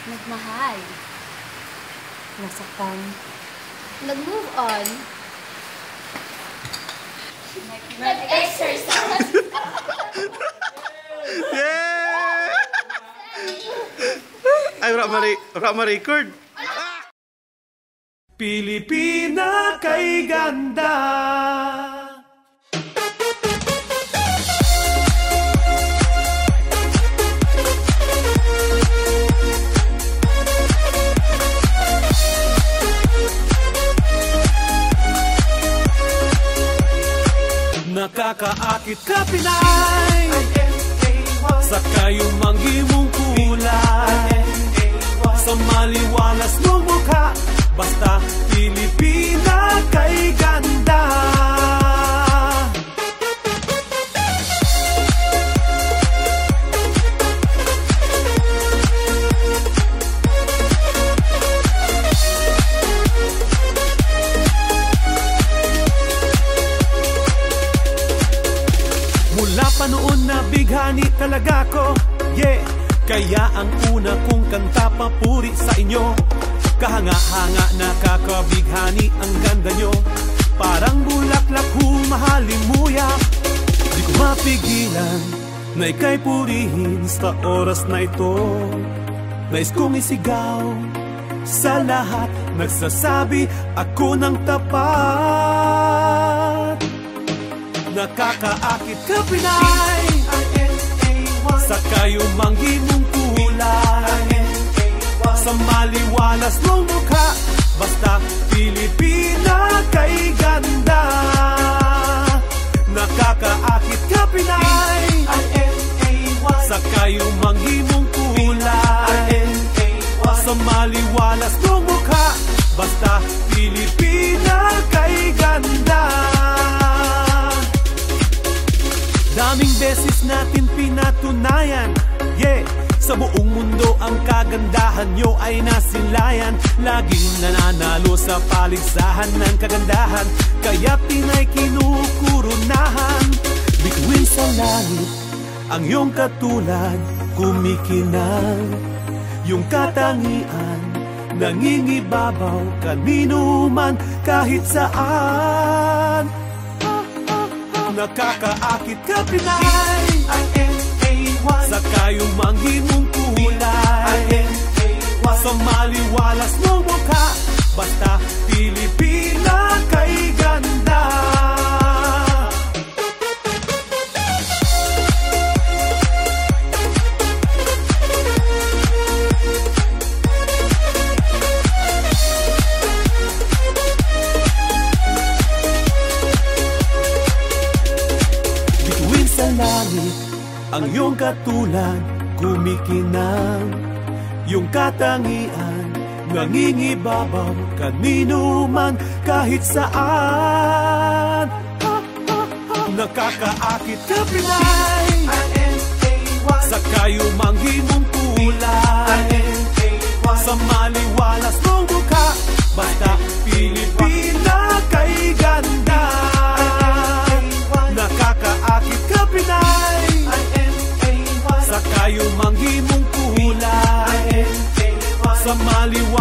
Nagmahal. Nasaktan. Nag-move on. Nag-exercise. Yeah! Ay, wala ma-record. Pilipina kay ganda. Nakakaakit ka Pinay, sa kayong manghimong kulay, sa maliwalas mong mukha, basta Pilipina kay ganda. Mula pa noon na bighani talaga ko, yeah. Kaya ang una kong kanta papuri sa inyo. Kahanga-hanga nakakabighani ang ganda nyo. Parang bulaklak humahalimuyak. Di ko mapigilan na ika'y purihin sa oras na ito. Nais kong isigaw sa lahat, nagsasabi ako ng tapat. Nakakaakit ka Pinay, sa kayong manghimong kulay, sa maliwalas mong mukha, basta Pilipina kay ganda. Nakakaakit ka Pinay, sa kayong manghimong kulay, sa maliwalas mong mukha, basta Pilipina kay ganda. Daming beses natin pinatunayan, yeah. Sa buong mundo ang kagandahan nyo ay nasilayan. Laging nananalo sa paligsahan ng kagandahan, kaya Pinay kinukurunahan. Bituin sa langit ang iyong katulad, kumikinang yung katangian, nangingibabaw kanino man kahit saan. Nakakaakit ka Pinay, sa kayong manghimong kulay, sa maliwalas mong mukha, basta Pilipina kay ganda. Ang iyong katulad, kumikinang yung katangian, nangingibabaw kanino man kahit saan. Nakakaakit ka Pinay, sa kayong manghimong kulay, sa maliwalas mong mukha, basta Pilipina kay ganda. Nakakaakit ka Pinay, sa kayong manghimong kulay, sa maliwalas